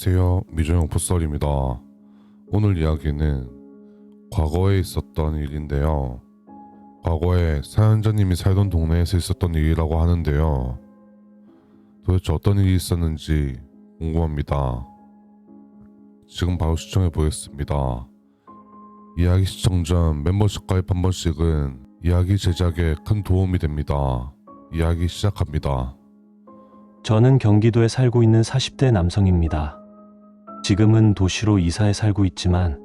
안녕하세요. 미정형 풋살입니다. 오늘 이야기는 과거에 있었던 일인데요. 과거에 사연자님이 살던 동네에서 있었던 일이라고 하는데요. 도대체 어떤 일이 있었는지 궁금합니다. 지금 바로 시청해 보겠습니다. 이야기 시청 전 멤버십 가입 한 번씩은 이야기 제작에 큰 도움이 됩니다. 이야기 시작합니다. 저는 경기도에 살고 있는 40대 남성입니다. 지금은 도시로 이사해 살고 있지만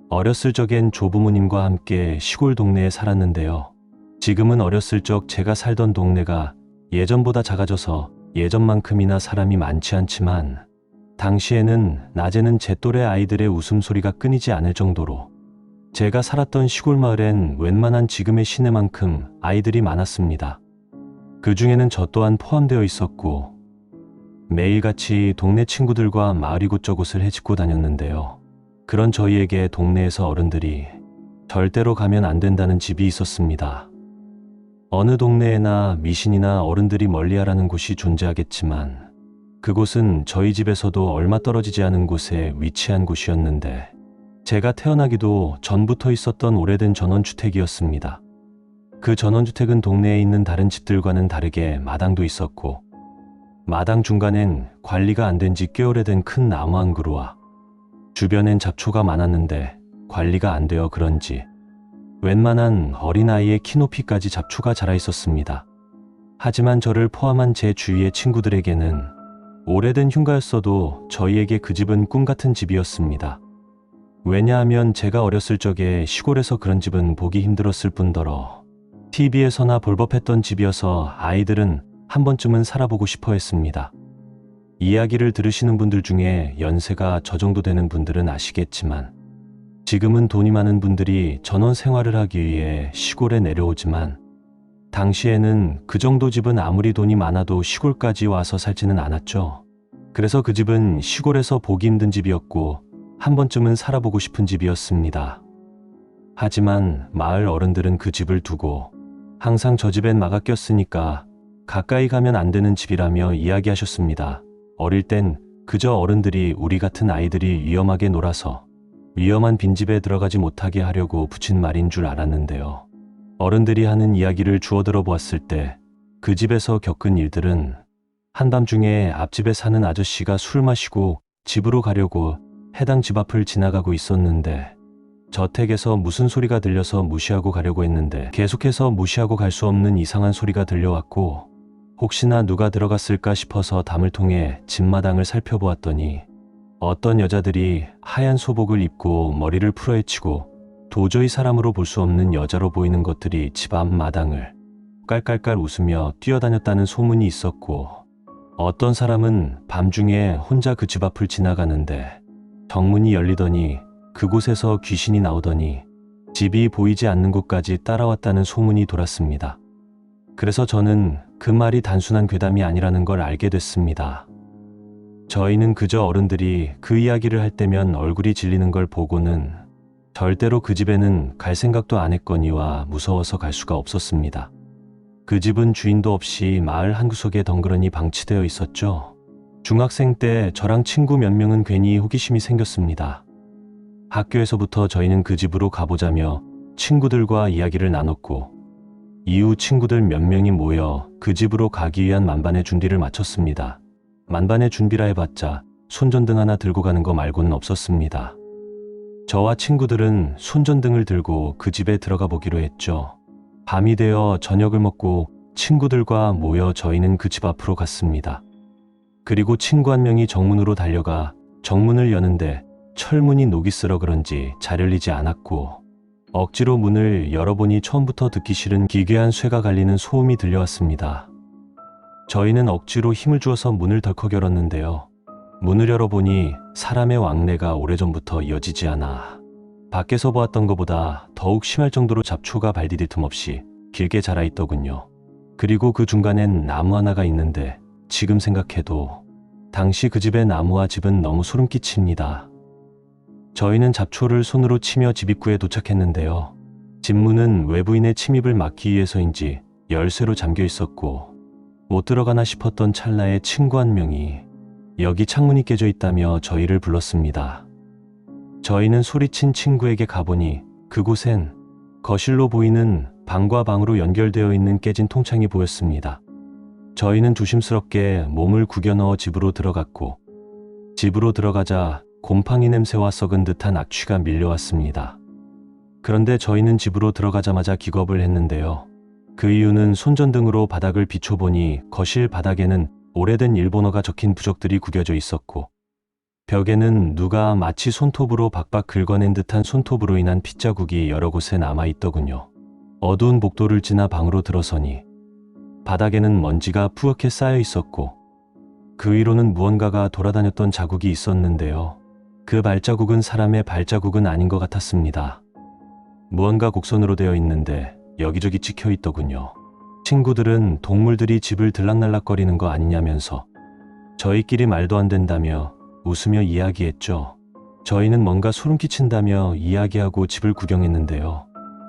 어렸을 적엔 조부모님과 함께 시골 동네에 살았는데요. 지금은 어렸을 적 제가 살던 동네가 예전보다 작아져서 예전만큼이나 사람이 많지 않지만 당시에는 낮에는 제 또래 아이들의 웃음소리가 끊이지 않을 정도로 제가 살았던 시골 마을엔 웬만한 지금의 시내만큼 아이들이 많았습니다. 그 중에는 저 또한 포함되어 있었고 매일같이 동네 친구들과 마을 이곳저곳을 헤집고 다녔는데요. 그런 저희에게 동네에서 어른들이 절대로 가면 안 된다는 집이 있었습니다. 어느 동네에나 미신이나 어른들이 멀리하라는 곳이 존재하겠지만 그곳은 저희 집에서도 얼마 떨어지지 않은 곳에 위치한 곳이었는데 제가 태어나기도 전부터 있었던 오래된 전원주택이었습니다. 그 전원주택은 동네에 있는 다른 집들과는 다르게 마당도 있었고 마당 중간엔 관리가 안 된 지 꽤 오래된 큰 나무 한 그루와 주변엔 잡초가 많았는데 관리가 안 되어 그런지 웬만한 어린아이의 키높이까지 잡초가 자라 있었습니다. 하지만 저를 포함한 제 주위의 친구들에게는 오래된 흉가였어도 저희에게 그 집은 꿈같은 집이었습니다. 왜냐하면 제가 어렸을 적에 시골에서 그런 집은 보기 힘들었을 뿐더러 TV에서나 볼 법했던 집이어서 아이들은 한 번쯤은 살아보고 싶어 했습니다. 이야기를 들으시는 분들 중에 연세가 저 정도 되는 분들은 아시겠지만 지금은 돈이 많은 분들이 전원 생활을 하기 위해 시골에 내려오지만 당시에는 그 정도 집은 아무리 돈이 많아도 시골까지 와서 살지는 않았죠. 그래서 그 집은 시골에서 보기 힘든 집이었고 한 번쯤은 살아보고 싶은 집이었습니다. 하지만 마을 어른들은 그 집을 두고 항상 저 집엔 마가 꼈으니까 가까이 가면 안 되는 집이라며 이야기하셨습니다. 어릴 땐 그저 어른들이 우리 같은 아이들이 위험하게 놀아서 위험한 빈집에 들어가지 못하게 하려고 붙인 말인 줄 알았는데요. 어른들이 하는 이야기를 주워 들어보았을 때 그 집에서 겪은 일들은 한밤중에 앞집에 사는 아저씨가 술 마시고 집으로 가려고 해당 집 앞을 지나가고 있었는데 저택에서 무슨 소리가 들려서 무시하고 가려고 했는데 계속해서 무시하고 갈 수 없는 이상한 소리가 들려왔고 혹시나 누가 들어갔을까 싶어서 담을 통해 집마당을 살펴보았더니 어떤 여자들이 하얀 소복을 입고 머리를 풀어헤치고 도저히 사람으로 볼 수 없는 여자로 보이는 것들이 집 앞 마당을 깔깔깔 웃으며 뛰어다녔다는 소문이 있었고 어떤 사람은 밤중에 혼자 그 집 앞을 지나가는데 정문이 열리더니 그곳에서 귀신이 나오더니 집이 보이지 않는 곳까지 따라왔다는 소문이 돌았습니다. 그래서 저는 그 말이 단순한 괴담이 아니라는 걸 알게 됐습니다. 저희는 그저 어른들이 그 이야기를 할 때면 얼굴이 질리는 걸 보고는 절대로 그 집에는 갈 생각도 안 했거니와 무서워서 갈 수가 없었습니다. 그 집은 주인도 없이 마을 한구석에 덩그러니 방치되어 있었죠. 중학생 때 저랑 친구 몇 명은 괜히 호기심이 생겼습니다. 학교에서부터 저희는 그 집으로 가보자며 친구들과 이야기를 나눴고 이후 친구들 몇 명이 모여 그 집으로 가기 위한 만반의 준비를 마쳤습니다. 만반의 준비라 해봤자 손전등 하나 들고 가는 거 말고는 없었습니다. 저와 친구들은 손전등을 들고 그 집에 들어가 보기로 했죠. 밤이 되어 저녁을 먹고 친구들과 모여 저희는 그 집 앞으로 갔습니다. 그리고 친구 한 명이 정문으로 달려가 정문을 여는데 철문이 녹이 쓸어 그런지 잘 열리지 않았고 억지로 문을 열어보니 처음부터 듣기 싫은 기괴한 쇠가 갈리는 소음이 들려왔습니다. 저희는 억지로 힘을 주어서 문을 덜컥 열었는데요. 문을 열어보니 사람의 왕래가 오래전부터 이어지지 않아 밖에서 보았던 것보다 더욱 심할 정도로 잡초가 발디딜 틈 없이 길게 자라 있더군요. 그리고 그 중간엔 나무 하나가 있는데 지금 생각해도 당시 그 집의 나무와 집은 너무 소름 끼칩니다. 저희는 잡초를 손으로 치며 집 입구에 도착했는데요. 집 문은 외부인의 침입을 막기 위해서인지 열쇠로 잠겨 있었고 못 들어가나 싶었던 찰나에 친구 한 명이 여기 창문이 깨져 있다며 저희를 불렀습니다. 저희는 소리친 친구에게 가보니 그곳엔 거실로 보이는 방과 방으로 연결되어 있는 깨진 통창이 보였습니다. 저희는 조심스럽게 몸을 구겨 넣어 집으로 들어갔고 집으로 들어가자 곰팡이 냄새와 썩은 듯한 악취가 밀려왔습니다. 그런데 저희는 집으로 들어가자마자 기겁을 했는데요. 그 이유는 손전등으로 바닥을 비춰보니 거실 바닥에는 오래된 일본어가 적힌 부적들이 구겨져 있었고 벽에는 누가 마치 손톱으로 박박 긁어낸 듯한 손톱으로 인한 핏자국이 여러 곳에 남아있더군요. 어두운 복도를 지나 방으로 들어서니 바닥에는 먼지가 푸옇게 쌓여 있었고 그 위로는 무언가가 돌아다녔던 자국이 있었는데요. 그 발자국은 사람의 발자국은 아닌 것 같았습니다. 무언가 곡선으로 되어 있는데 여기저기 찍혀 있더군요. 친구들은 동물들이 집을 들락날락거리는 거 아니냐면서 저희끼리 말도 안 된다며 웃으며 이야기했죠. 저희는 뭔가 소름 끼친다며 이야기하고 집을 구경했는데요.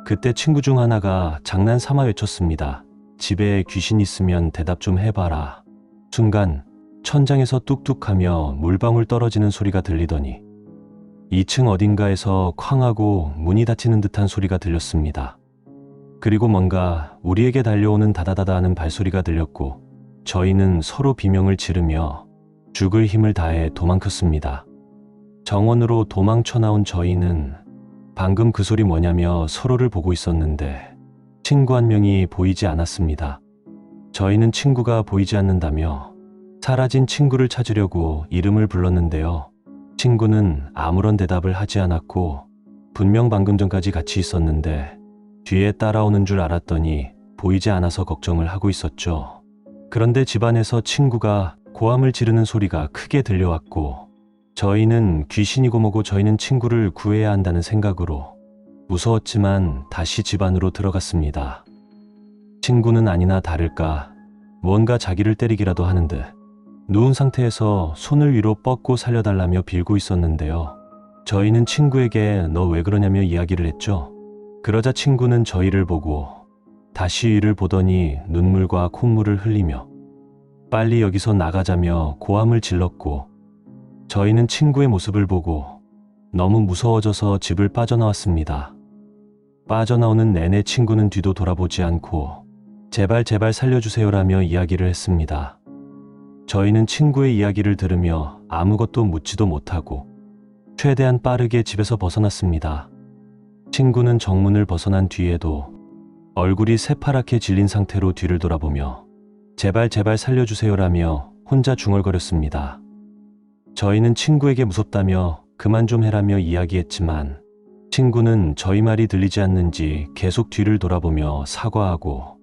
그때 친구 중 하나가 장난 삼아 외쳤습니다. 집에 귀신 있으면 대답 좀 해봐라. 순간 천장에서 뚝뚝하며 물방울 떨어지는 소리가 들리더니 2층 어딘가에서 쾅 하고 문이 닫히는 듯한 소리가 들렸습니다. 그리고 뭔가 우리에게 달려오는 다다다다 하는 발소리가 들렸고 저희는 서로 비명을 지르며 죽을 힘을 다해 도망쳤습니다. 정원으로 도망쳐 나온 저희는 방금 그 소리 뭐냐며 서로를 보고 있었는데 친구 한 명이 보이지 않았습니다. 저희는 친구가 보이지 않는다며 사라진 친구를 찾으려고 이름을 불렀는데요. 친구는 아무런 대답을 하지 않았고 분명 방금 전까지 같이 있었는데 뒤에 따라오는 줄 알았더니 보이지 않아서 걱정을 하고 있었죠. 그런데 집안에서 친구가 고함을 지르는 소리가 크게 들려왔고 저희는 귀신이고 뭐고 저희는 친구를 구해야 한다는 생각으로 무서웠지만 다시 집 안으로 들어갔습니다. 친구는 아니나 다를까 무언가 자기를 때리기라도 하는 듯 누운 상태에서 손을 위로 뻗고 살려달라며 빌고 있었는데요. 저희는 친구에게 너 왜 그러냐며 이야기를 했죠. 그러자 친구는 저희를 보고 다시 위를 보더니 눈물과 콧물을 흘리며 빨리 여기서 나가자며 고함을 질렀고 저희는 친구의 모습을 보고 너무 무서워져서 집을 빠져나왔습니다. 빠져나오는 내내 친구는 뒤도 돌아보지 않고 제발 살려주세요라며 이야기를 했습니다. 저희는 친구의 이야기를 들으며 아무것도 묻지도 못하고 최대한 빠르게 집에서 벗어났습니다. 친구는 정문을 벗어난 뒤에도 얼굴이 새파랗게 질린 상태로 뒤를 돌아보며 제발 살려주세요라며 혼자 중얼거렸습니다. 저희는 친구에게 무섭다며 그만 좀 해라며 이야기했지만 친구는 저희 말이 들리지 않는지 계속 뒤를 돌아보며 사과하고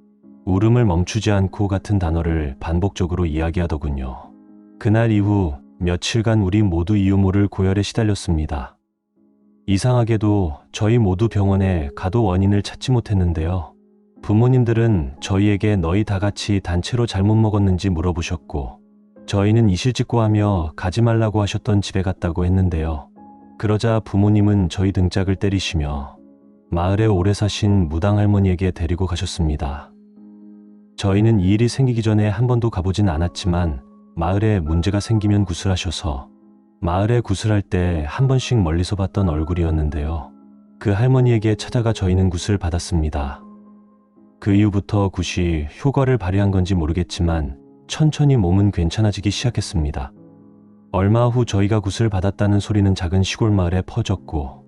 울음을 멈추지 않고 같은 단어를 반복적으로 이야기하더군요. 그날 이후 며칠간 우리 모두 이유 모를 고열에 시달렸습니다. 이상하게도 저희 모두 병원에 가도 원인을 찾지 못했는데요. 부모님들은 저희에게 너희 다 같이 단체로 잘못 먹었는지 물어보셨고 저희는 이실직고 하며 가지 말라고 하셨던 집에 갔다고 했는데요. 그러자 부모님은 저희 등짝을 때리시며 마을에 오래 사신 무당 할머니에게 데리고 가셨습니다. 저희는 이 일이 생기기 전에 한 번도 가보진 않았지만 마을에 문제가 생기면 구슬하셔서 마을에 구슬할 때 한 번씩 멀리서 봤던 얼굴이었는데요. 그 할머니에게 찾아가 저희는 굿을 받았습니다. 그 이후부터 굿이 효과를 발휘한 건지 모르겠지만 천천히 몸은 괜찮아지기 시작했습니다. 얼마 후 저희가 굿을 받았다는 소리는 작은 시골 마을에 퍼졌고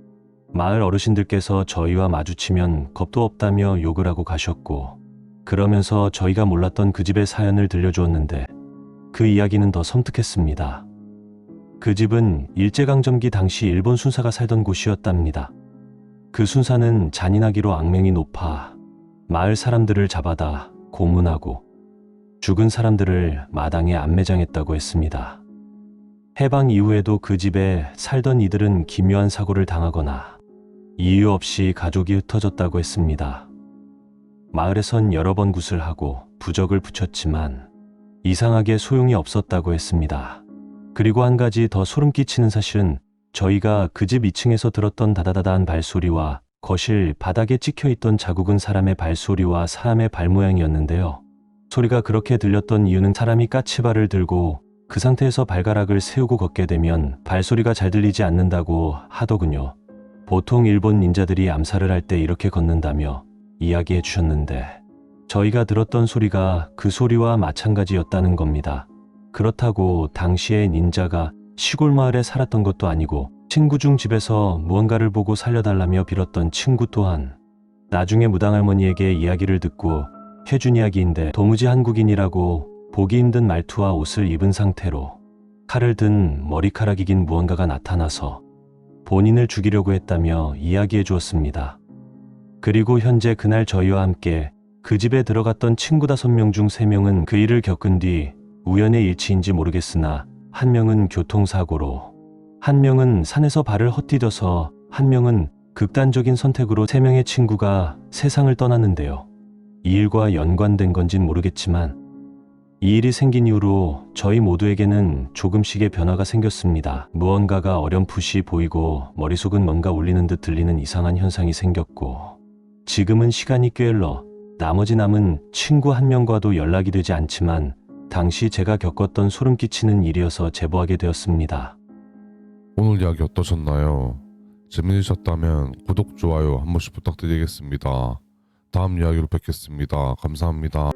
마을 어르신들께서 저희와 마주치면 겁도 없다며 욕을 하고 가셨고 그러면서 저희가 몰랐던 그 집의 사연을 들려주었는데 그 이야기는 더 섬뜩했습니다. 그 집은 일제강점기 당시 일본 순사가 살던 곳이었답니다. 그 순사는 잔인하기로 악명이 높아 마을 사람들을 잡아다 고문하고 죽은 사람들을 마당에 안매장했다고 했습니다. 해방 이후에도 그 집에 살던 이들은 기묘한 사고를 당하거나 이유 없이 가족이 흩어졌다고 했습니다. 마을에선 여러 번 굿을 하고 부적을 붙였지만 이상하게 소용이 없었다고 했습니다. 그리고 한 가지 더 소름 끼치는 사실은 저희가 그 집 2층에서 들었던 다다다다한 발소리와 거실 바닥에 찍혀있던 자국은 사람의 발소리와 사람의 발 모양이었는데요. 소리가 그렇게 들렸던 이유는 사람이 까치발을 들고 그 상태에서 발가락을 세우고 걷게 되면 발소리가 잘 들리지 않는다고 하더군요. 보통 일본 닌자들이 암살을 할 때 이렇게 걷는다며 이야기해 주셨는데 저희가 들었던 소리가 그 소리와 마찬가지였다는 겁니다. 그렇다고 당시에 닌자가 시골 마을에 살았던 것도 아니고 친구 중 집에서 무언가를 보고 살려달라며 빌었던 친구 또한 나중에 무당할머니에게 이야기를 듣고 해준 이야기인데 도무지 한국인이라고 보기 힘든 말투와 옷을 입은 상태로 칼을 든 머리카락이 긴 무언가가 나타나서 본인을 죽이려고 했다며 이야기해 주었습니다. 그리고 현재 그날 저희와 함께 그 집에 들어갔던 친구 5명 중 3명은 그 일을 겪은 뒤 우연의 일치인지 모르겠으나 한 명은 교통사고로, 한 명은 산에서 발을 헛디뎌서, 한 명은 극단적인 선택으로 3명의 친구가 세상을 떠났는데요. 이 일과 연관된 건진 모르겠지만 이 일이 생긴 이후로 저희 모두에게는 조금씩의 변화가 생겼습니다. 무언가가 어렴풋이 보이고 머릿속은 뭔가 울리는 듯 들리는 이상한 현상이 생겼고 지금은 시간이 꽤 흘러 나머지 남은 친구 한 명과도 연락이 되지 않지만 당시 제가 겪었던 소름 끼치는 일이어서 제보하게 되었습니다. 오늘 이야기 어떠셨나요? 재미있으셨다면 구독, 좋아요 한 번씩 부탁드리겠습니다. 다음 이야기로 뵙겠습니다. 감사합니다.